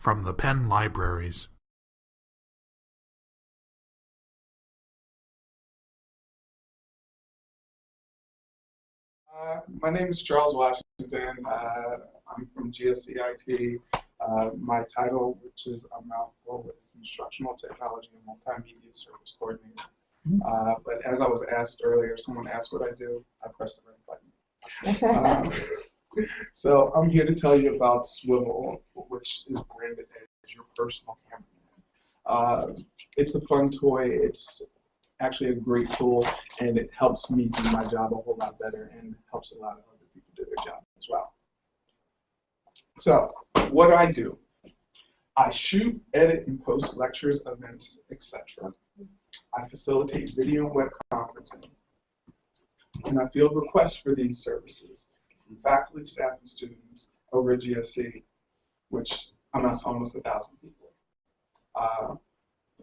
from the Penn libraries. My name is Charles Washington. I'm from GSCIT. My title, which is a mouthful, is Instructional Technology and Multimedia Service Coordinator. But as I was asked earlier, someone asked what I do, I press the red button. So I'm here to tell you about Swivl, which is branded as your personal cameraman. It's a fun toy. It's actually a great tool, and it helps me do my job a whole lot better and helps a lot of other people do their job as well. So what do? I shoot, edit, and post lectures, events, etc. I facilitate video and web conferencing, and I field requests for these services from faculty, staff, and students over at GSC, which amounts to almost 1,000 people.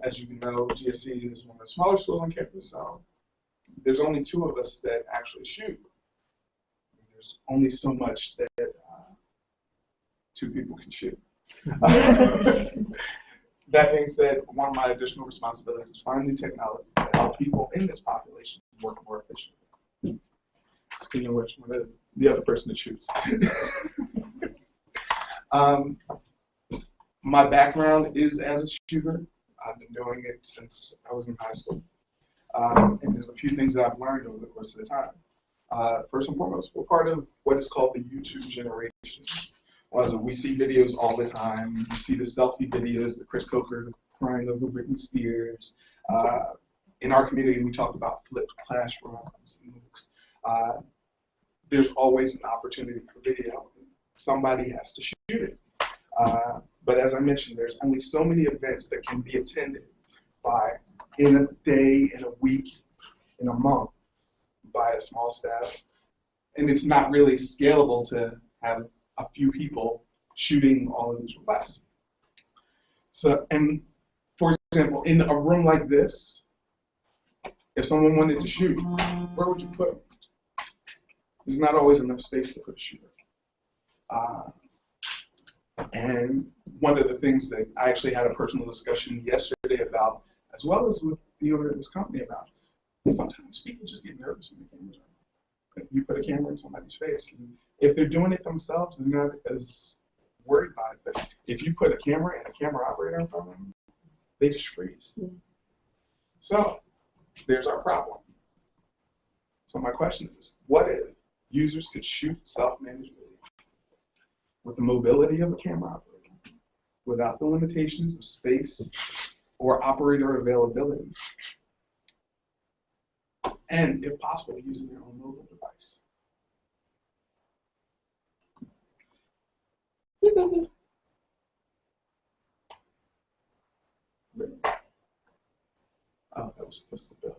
As you know, GSC is one of the smaller schools on campus, so there's only 2 of us that actually shoot. There's only so much that 2 people can shoot. That being said, one of my additional responsibilities is find new technologies that help people in this population work more efficiently. Speaking of which, one of the other person that shoots. My background is as a shooter. I've been doing it since I was in high school. And there's a few things that I've learned over the course of the time. First and foremost, we're part of what is called the YouTube generation. We see videos all the time. You see the selfie videos, the Chris Coker crying over Britney Spears. In our community, we talk about flipped classrooms and MOOCs. There's always an opportunity for video. Somebody has to shoot it. But as I mentioned, there's only so many events that can be attended by, in a day, in a week, in a month, by a small staff. And it's not really scalable to have a few people shooting all of these requests. So, and for example, in a room like this, if someone wanted to shoot, where would you put them? There's not always enough space to put a shooter. And one of the things that I actually had a personal discussion yesterday about, as well as with the owner of this company about, sometimes people just get nervous when the camera's on. You put a camera in somebody's face, and if they're doing it themselves, they're not as worried about it. But if you put a camera and a camera operator in front of them, they just freeze. So there's our problem. So my question is, what if users could shoot self-managed video with the mobility of a camera operator, without the limitations of space or operator availability, and if possible, using their own mobile device? Oh, that was supposed to build.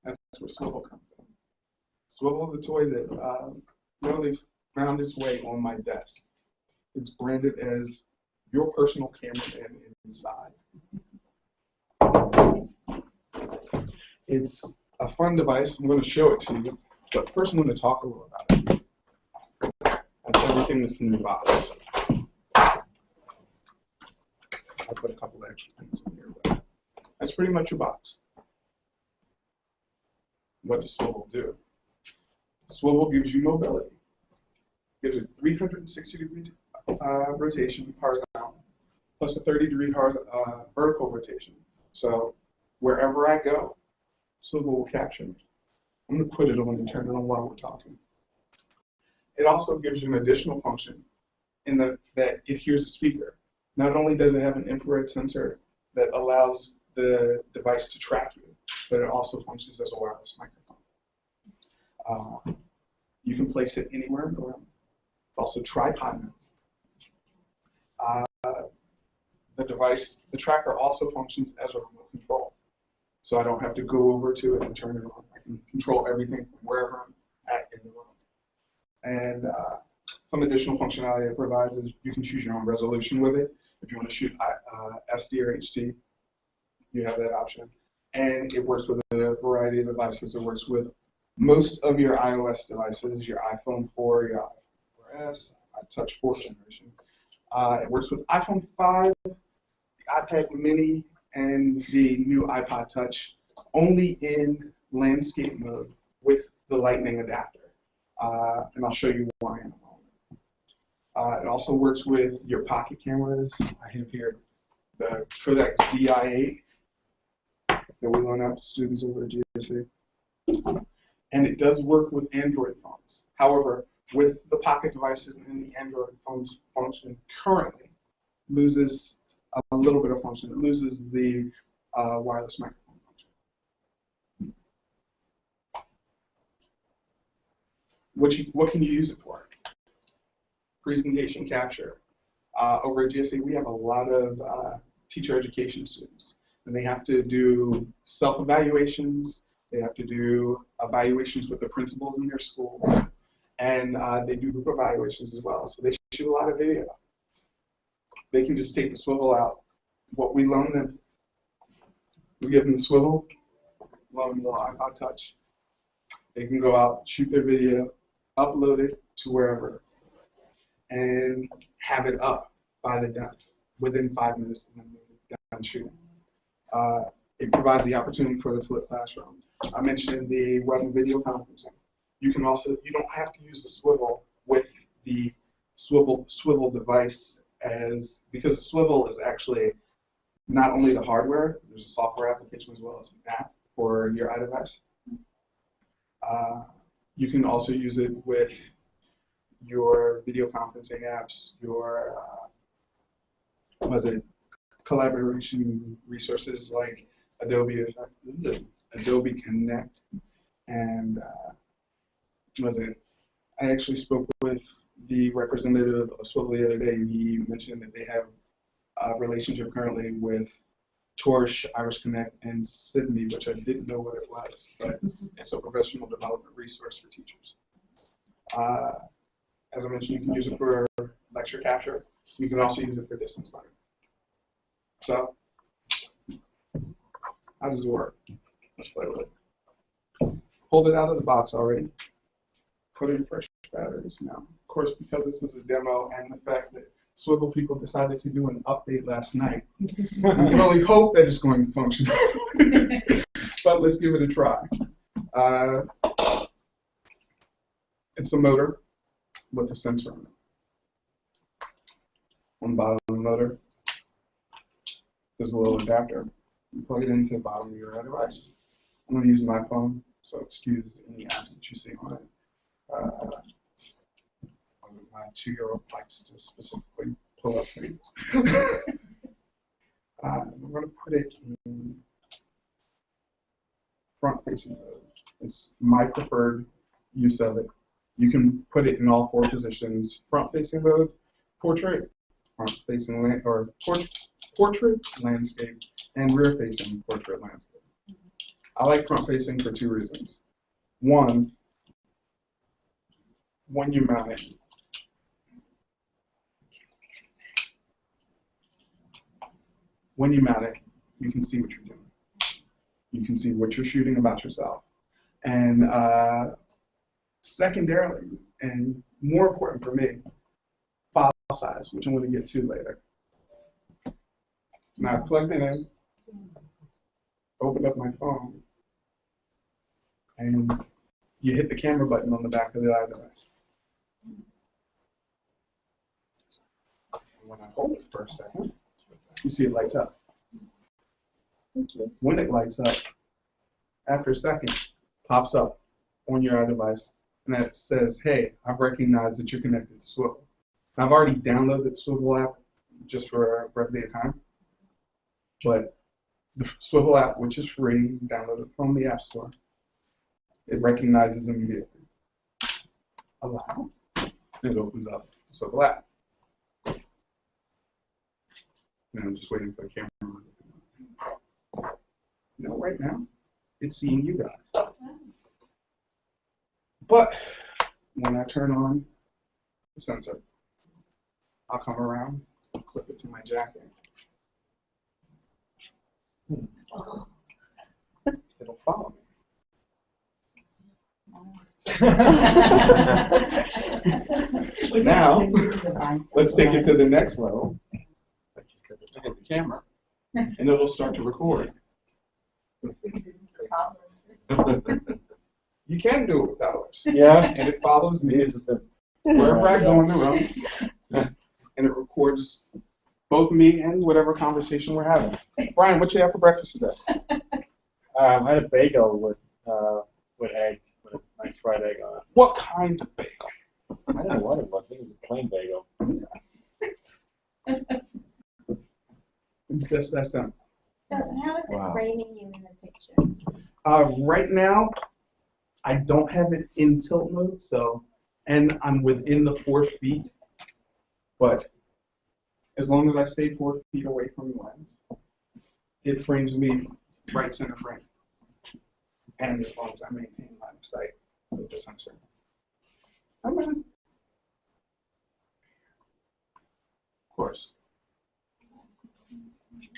That's where Swivl comes in. Swivl is a toy that really found its way on my desk. It's branded as your personal cameraman inside. It's a fun device. I'm going to show it to you, but first I'm going to talk a little about it. That's everything that's in the box. I put a couple of extra things in here, but that's pretty much your box. What does Swivl do? Swivl gives you mobility. Gives a 360-degree rotation horizontal, plus a 30-degree vertical rotation. So wherever I go, Swivl will capture me. I'm going to put it on and turn it on while we're talking. It also gives you an additional function in that it hears a speaker. Not only does it have an infrared sensor that allows the device to track you, but it also functions as a wireless microphone. You can place it anywhere in the room. Also tripod mount. The tracker also functions as a remote control. So I don't have to go over to it and turn it on. I can control everything from wherever I'm at in the room. And some additional functionality it provides is you can choose your own resolution with it. If you want to shoot SD or HT, you have that option. And it works with a variety of devices. It works with most of your iOS devices, your iPhone 4, your S, Touch 4th generation. It works with iPhone 5, the iPad Mini, and the new iPod Touch, only in landscape mode with the Lightning adapter. And I'll show you why in a moment. It also works with your pocket cameras. I have here the Kodak ZI-8 that we loan out to students over at GSA. And it does work with Android phones. However, with the pocket devices and the Android phones function currently loses a little bit of function. It loses the wireless microphone function. What can you use it for? Presentation capture. Over at GSA, we have a lot of teacher education students, and they have to do self-evaluations. They have to do evaluations with the principals in their schools, and they do group evaluations as well. So they shoot a lot of video. They can just take the Swivl out. What we loan them, we give them the Swivl, loan them the iPod Touch. They can go out, shoot their video, upload it to wherever, and have it up by the done within 5 minutes of them done shooting. It provides the opportunity for the flipped classroom. I mentioned the web and video conferencing. You can also, you don't have to use the Swivl with the Swivl device because Swivl is actually not only the hardware, there's a software application as well as an app for your iDevice. You can also use it with your video conferencing apps, your collaboration resources like Adobe Connect, and I actually spoke with the representative of Swivl the other day, and he mentioned that they have a relationship currently with Torch, Iris Connect, and Sydney, which I didn't know what it was, but it's a professional development resource for teachers. As I mentioned, you can use it for lecture capture. You can also use it for distance learning. So, how does it work? Let's play with it. Hold it out of the box already. Put in fresh batteries now. Of course, because this is a demo and the fact that Swivl people decided to do an update last night, we can only hope that it's going to function. But let's give it a try. It's a motor with a sensor on it. On the bottom of the motor, there's a little adapter. You plug it into the bottom of your device. I'm going to use my phone, so excuse any apps that you see on it. My 2-year-old likes to specifically pull up things. I'm going to put it in front-facing mode. It's my preferred use of it. You can put it in all 4 positions: front-facing mode, portrait, front-facing or portrait, landscape, and rear-facing portrait landscape. I like front-facing for 2 reasons. One, when you mount it, you can see what you're doing. You can see what you're shooting about yourself. And secondarily, and more important for me, file size, which I'm going to get to later. Now I plugged it in, opened up my phone, and you hit the camera button on the back of the iDevice. When I hold it for a second, you see it lights up. When it lights up, after a second, pops up on your iDevice, and that says, hey, I've recognized that you're connected to Swivl. And I've already downloaded the Swivl app just for a brief bit of time, but the Swivl app, which is free, you can download it from the App Store. It recognizes immediately. Allow, and it opens up the Swivl app. And I'm just waiting for the camera. You know, right now, it's seeing you guys. But when I turn on the sensor, I'll come around and clip it to my jacket. It'll follow me. Now, let's take it to the next level. Hit the camera, and it'll start to record. You can do it with ours. Yeah. And it follows me wherever I go in the room, and it records both me and whatever conversation we're having. Brian, what you have for breakfast today? I had a bagel with egg, with a nice fried egg on it. What kind of bagel? I don't know what it was. I think it was a plain bagel. It's just that simple. So how is it framing you in the picture? Right now, I don't have it in tilt mode, and I'm within the 4 feet, but as long as I stay 4 feet away from the lens, it frames me right center frame. And as long as I maintain line of sight with the sensor. I'm ready. Of course.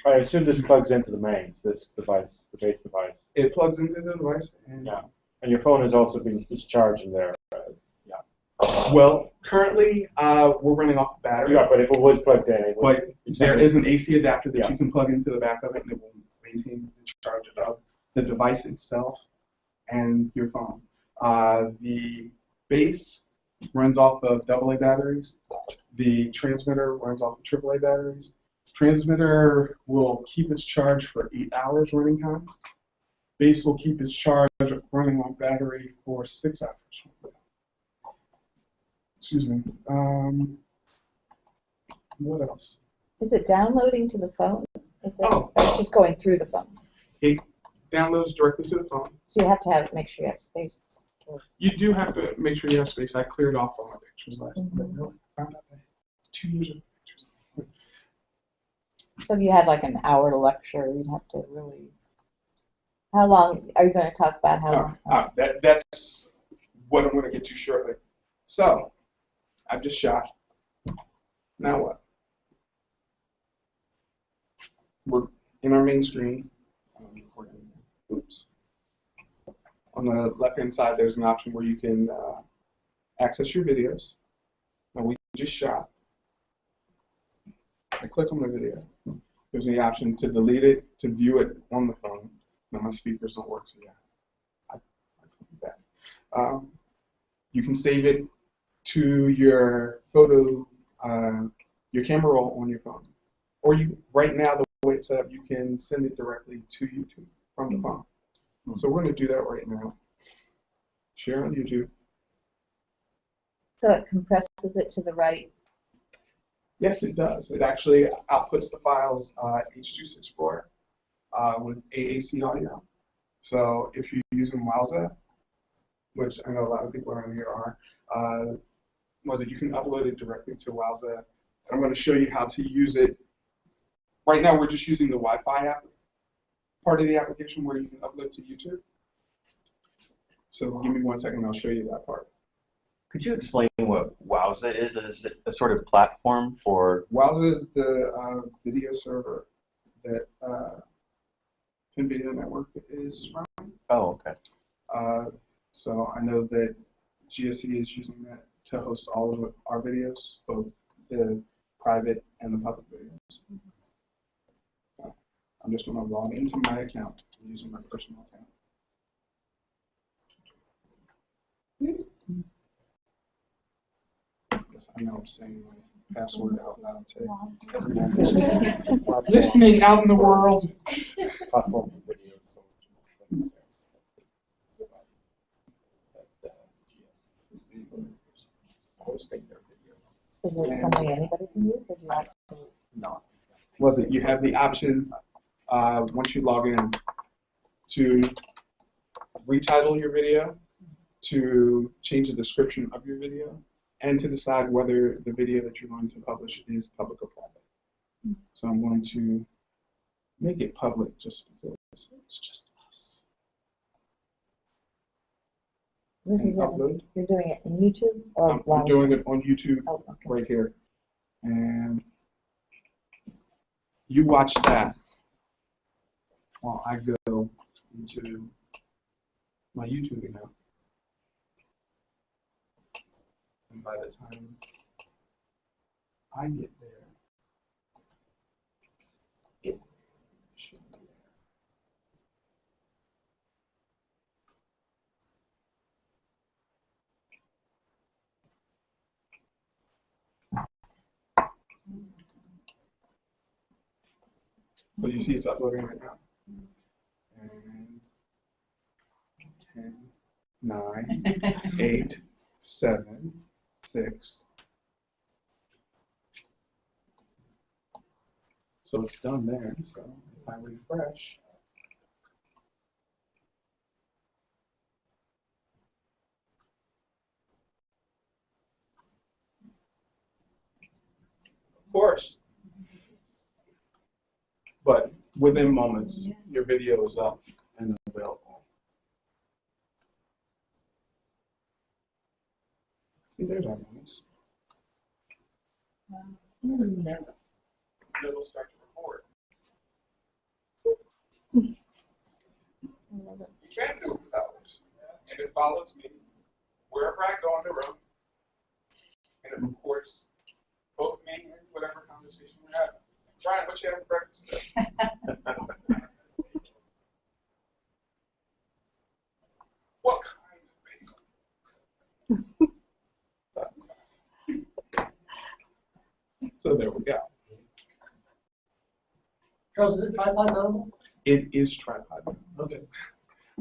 I assume this plugs into the mains, this device, the base device. It plugs into the device. And yeah. And your phone is also being discharged in there. Yeah. Well, currently we're running off the battery. Yeah, but if it was plugged in, it would. But there is an AC adapter that you can plug into the back of it, and it will maintain the charge of the device itself and your phone. The base runs off of AA batteries. The transmitter runs off of AAA batteries. Transmitter will keep its charge for 8 hours running time. Base will keep its charge running on battery for 6 hours. Excuse me. What else? Is it downloading to the phone? Or it's just going through the phone? It downloads directly to the phone. So you have to make sure you have space. You do have to make sure you have space. I cleared off all my pictures last night. I found out I had 2 years of pictures. So if you had like an hour lecture, you'd have to really. How long are you going to talk about? How long? That's what I'm going to get to shortly. So, I've just shot. Now what? We're in our main screen. Oops. On the left-hand side, there's an option where you can access your videos. Now we just shot. I click on the video. There's the option to delete it, to view it on the phone. Now my speakers don't work, so yeah, I that. You can save it to your photo, your camera roll on your phone, or right now the way it's set up, you can send it directly to YouTube from the phone. So we're going to do that right now. Share on YouTube. So it compresses it to the right. Yes, it does. It actually outputs the files H.264 with AAC audio. So if you're using Wowza, which I know a lot of people around here are, you can upload it directly to Wowza. I'm going to show you how to use it. Right now, we're just using the Wi-Fi app part of the application where you can upload to YouTube. So give me 1 second, I'll show you that part. Could you explain what Wowza is? Is it a sort of platform for? Wowza is the video server that Penn Video Network is running. Oh, okay. So I know that GSE is using that to host all of our videos, both the private and the public videos. I'm just going to log into my account using my personal account. I know I'm saying my password out loud to everyone listening out in the world. Platform for video. Hosting their video. Is it something anybody can use, or do you have to? No. You have the option once you log in to retitle your video, to change the description of your video, and to decide whether the video that you're going to publish is public or private. So I'm going to make it public just because it's just us. This is upload. You're doing it in YouTube, or I'm doing it on YouTube right here, and you watch that while I go into my YouTube account. And by the time I get there, it should be there. So you see it's uploading right now. And 10, 9, 8, 7, 6. So it's done there. So if I refresh, of course, but within moments, your video is up and available. See, there's our moments. It'll start to record. You can do it without this. And it follows me wherever I go in the room. And it records both me and whatever conversation we're having. Brian, what you have for breakfast today? What kind of bagel? So there we go. Charles, is it tripod mountable? It is tripod. Okay.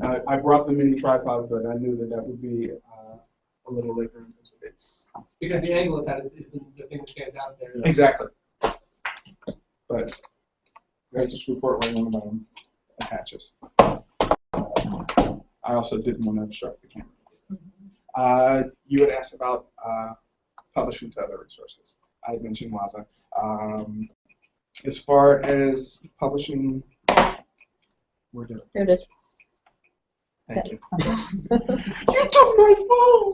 I brought the mini tripod, but I knew that that would be a little later in terms of its. Because the angle of that is the thing that stands out there. Exactly. But there's this report right on the bottom attaches. I also didn't want to obstruct the camera. You had asked about publishing to other resources. I had mentioned Waza. As far as publishing, we're doing. Here it is. Thank you. You took my phone!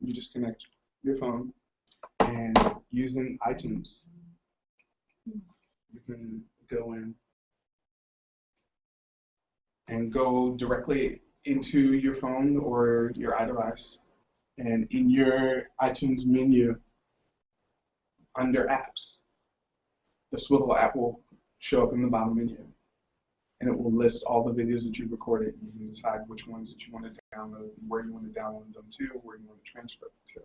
You just connect your phone and using iTunes, you can go in and go directly into your phone or your iDevice, and in your iTunes menu under apps, the Swivl app will show up in the bottom menu, and it will list all the videos that you've recorded. You can decide which ones that you want to download, where you want to download them to, where you want to transfer them to.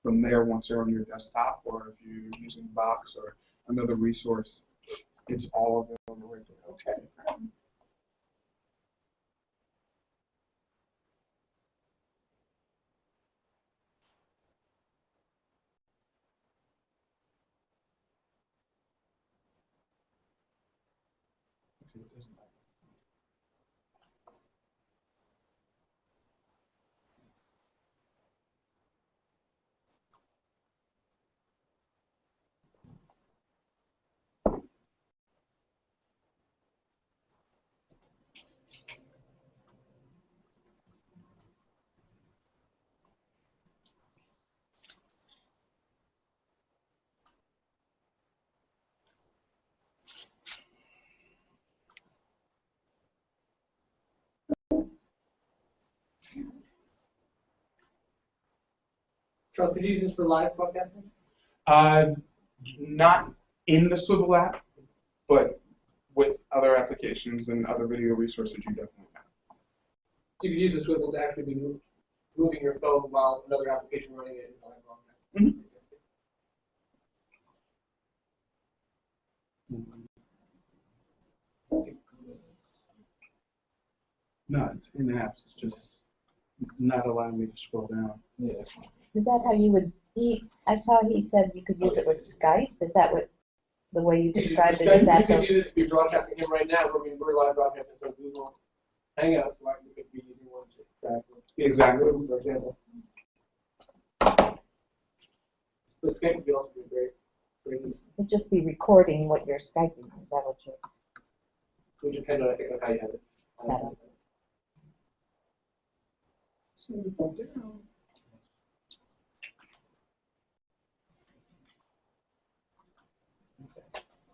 From there, once they're on your desktop, or if you're using Box or another resource, it's all available right there. Okay. Okay, it doesn't matter. Charles, could you use this for live broadcasting? Not in the Swivl app, but with other applications and other video resources, you definitely can. You could use the Swivl to actually be moving your phone while another application running it is live broadcast. No, it's in apps. It's just not allowing me to scroll down. Yeah. Is that how you would, I saw he said you could use it with Skype. Is that what, the way you described it? Is that you could use it if you're broadcasting him right now, but we're live broadcasting on Google Hangouts, right? You could be using one to track Exactly. for example. But Skype would be also be great. it'd just be recording what you're Skyping? Is that what you're? It would depend on, I think, on how you have it. Set up.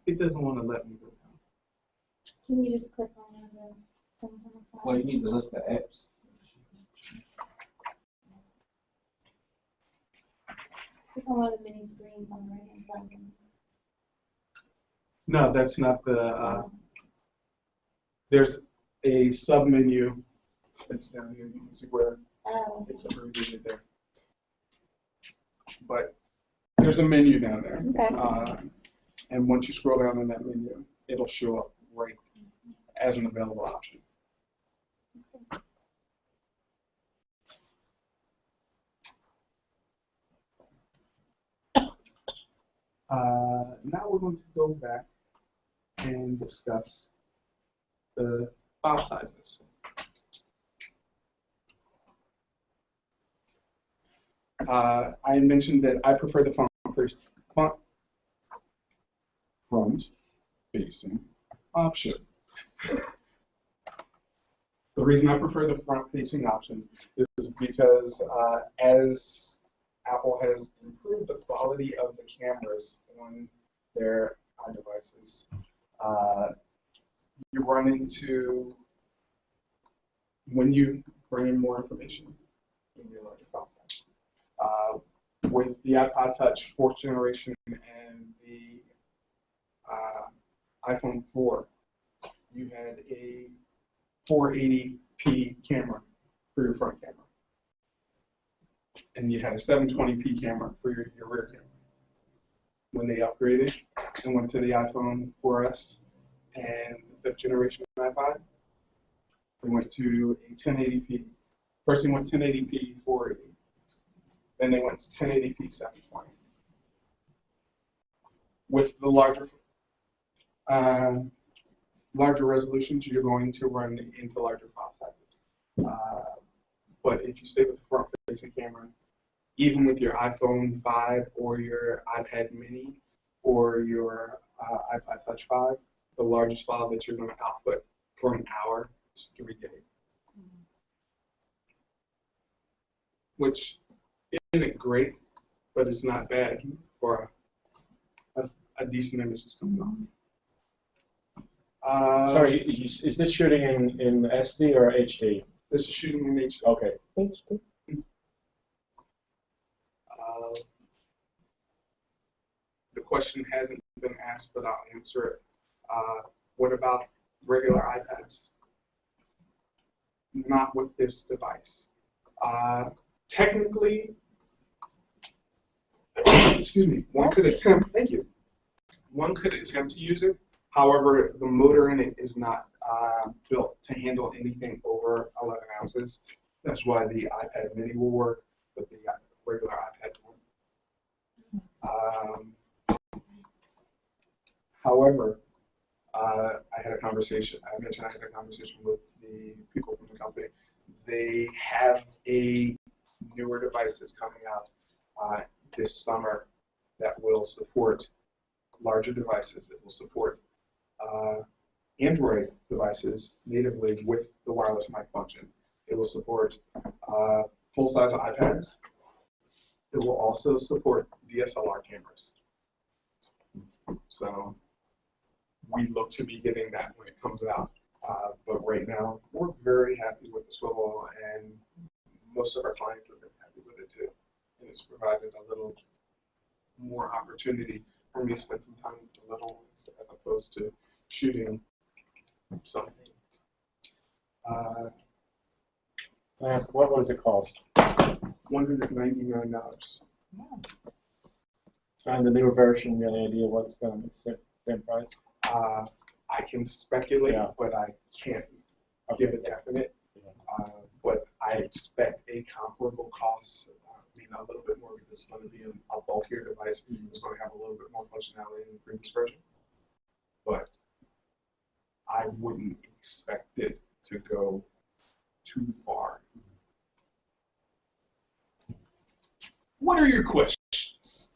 It doesn't want to let me go down. Can you just click on one of the things on the side? Well, you need to list the apps. click on one of the mini screens on the right hand side. No, that's not the, there's a sub-menu that's down here. You can see where Oh, it's abbreviated there. But there's a menu down there. okay. And once you scroll down in that menu, it'll show up right as an available option. Now we're going to go back and discuss the file sizes. I mentioned that I prefer the front-facing option. The reason I prefer the front-facing option is because as Apple has improved the quality of the cameras on their iDevices, you run into, when you bring in more information, in your larger file size. With the iPod Touch 4th generation and the iPhone 4, you had a 480p camera for your front camera. And you had a 720p camera for your rear camera. When they upgraded and went to the iPhone 4S and the 5th generation iPod, they went to a 1080p. First they went 1080p 480. Then they went to 1080p 720. With the larger resolutions, you're going to run into larger file sizes. But if you stay with the front-facing camera, even with your iPhone 5 or your iPad mini or your iPod Touch 5, the largest file that you're going to output for an hour is 3 gig. Which isn't great, but it's not bad for a decent image that's coming on. Sorry, is this shooting in SD or HD? This is shooting in HD. Okay. HD. The question hasn't been asked, but I'll answer it. What about regular iPads? Not with this device. Technically, excuse me, one could attempt, thank you. One could attempt to use it. However, the motor in it is not built to handle anything over 11 ounces. That's why the iPad mini will work, but the regular iPad won't. However, I had a conversation, I mentioned I had a conversation with the people from the company. They have a newer device that's coming out this summer that will support larger devices, that will support Android devices natively with the wireless mic function. It will support full-size iPads. It will also support DSLR cameras. So we look to be getting that when it comes out. But right now, we're very happy with the Swivl, and most of our clients have been happy with it too. And it's provided a little more opportunity for me to spend some time with the little ones as opposed to shooting something. Can I ask, what was the cost? $199. And the newer version, you have any idea what's going to be same price? I can speculate, Yeah. but I can't give a definite. But I expect a comparable cost. I mean, a little bit more because it's going to be a bulkier device. It's going to have a little bit more functionality in the previous version. But I wouldn't expect it to go too far. What are your questions?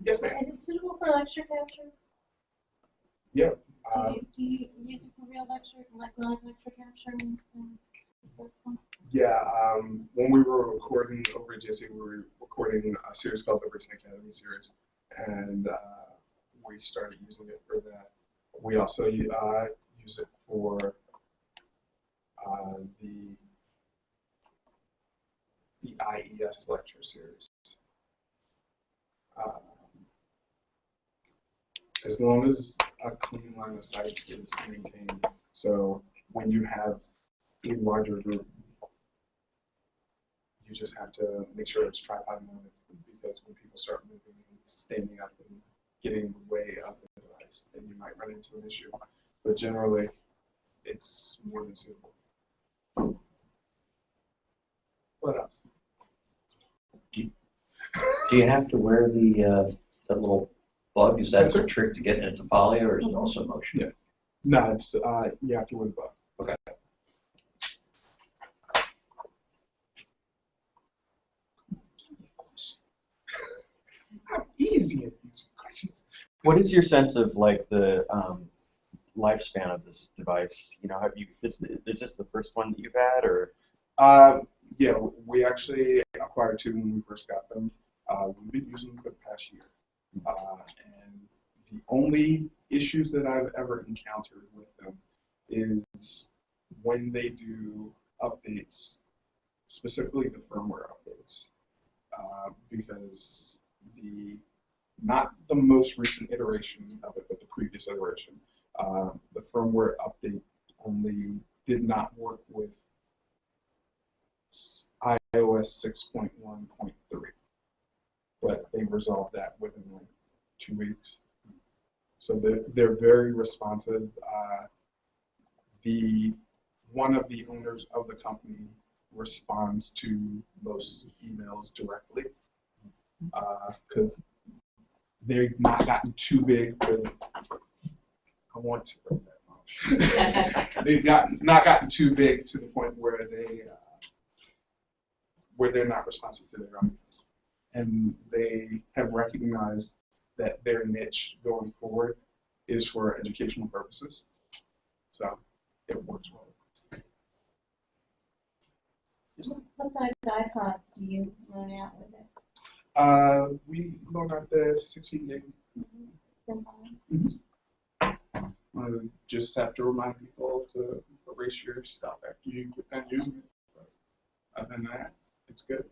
Yes, ma'am. Is it suitable for lecture capture? Yeah. Do you use it for real lecture, like live lecture capture? Yeah, when we were recording over at JC, we were recording a series called the Racing Academy series, and we started using it for that. We also use it for the IES lecture series. as long as a clean line of sight is maintained. So when you have a larger group, you just have to make sure it's tripod mounted, because when people start moving and standing up and getting way up the device, then you might run into an issue. But generally, it's more than suitable. What else? Do you have to wear the little bug? Is that the Sensor? trick to getting into poly, or is it also motion? Yeah. No, it's you have to wear the bug. Okay. How easy are these questions? What is your sense of like the lifespan of this device? You know, is this the first one that you've had, or? Yeah, we actually acquired two when we first got them. We've been using them for the past year. And the only issues that I've ever encountered with them is when they do updates, specifically the firmware updates, because not the most recent iteration of it, but the previous iteration, the firmware update only did not work with iOS 6.1.3, but they resolved that within like 2 weeks. So they're very responsive. One of the owners of the company responds to most emails directly, because they've not gotten too big. I want to bring that up. They've not gotten too big to the point where they're not responsive to their audience. And they have recognized that their niche going forward is for educational purposes. So it works well. What size iPods do you loan out with it? We loan out the 16 gigs. Just have to remind people to erase your stuff after you get done using it. But other than that, it's good.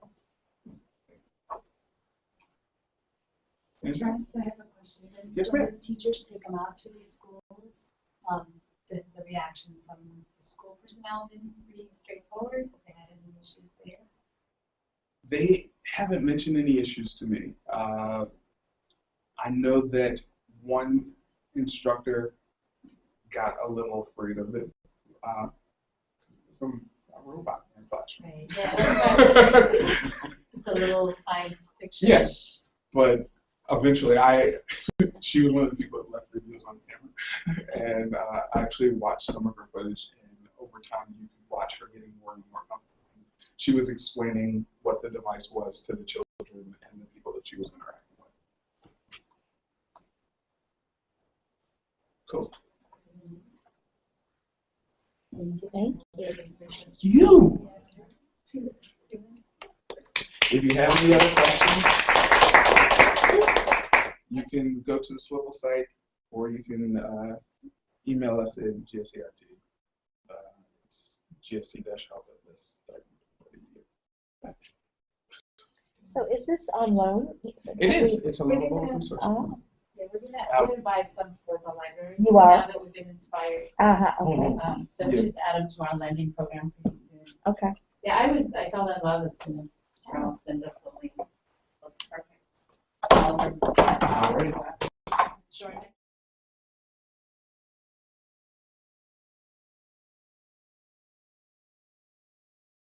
Yes, ma'am. So I have a question. Yes, When ma'am. teachers take them out to the schools, does the reaction from the school personnel been pretty straightforward? Have they had any issues there? They haven't mentioned any issues to me. I know that one instructor got a little afraid of it. A robot in the classroom. Right. Yeah, that's right. It's a little science fiction. Yes, but eventually she was one of the people that left reviews on camera, and I actually watched some of her footage, and over time you could watch her getting more and more comfortable. She was explaining what the device was to the children and the people that she was interacting with. Cool. Thank You. If you have any other questions, you can go to the Swivl site, or you can email us at GSCIT. It's gsc-help@this.edu. So is this on loan? It is. It's a local resource. Oh, Yeah, we're gonna buy some for the library. You are? Now that we've been inspired. okay, So we should add them to our lending program pretty soon. okay. Yeah, I fell in love as soon as Charles sent us the link. Looks perfect. All right. Sure.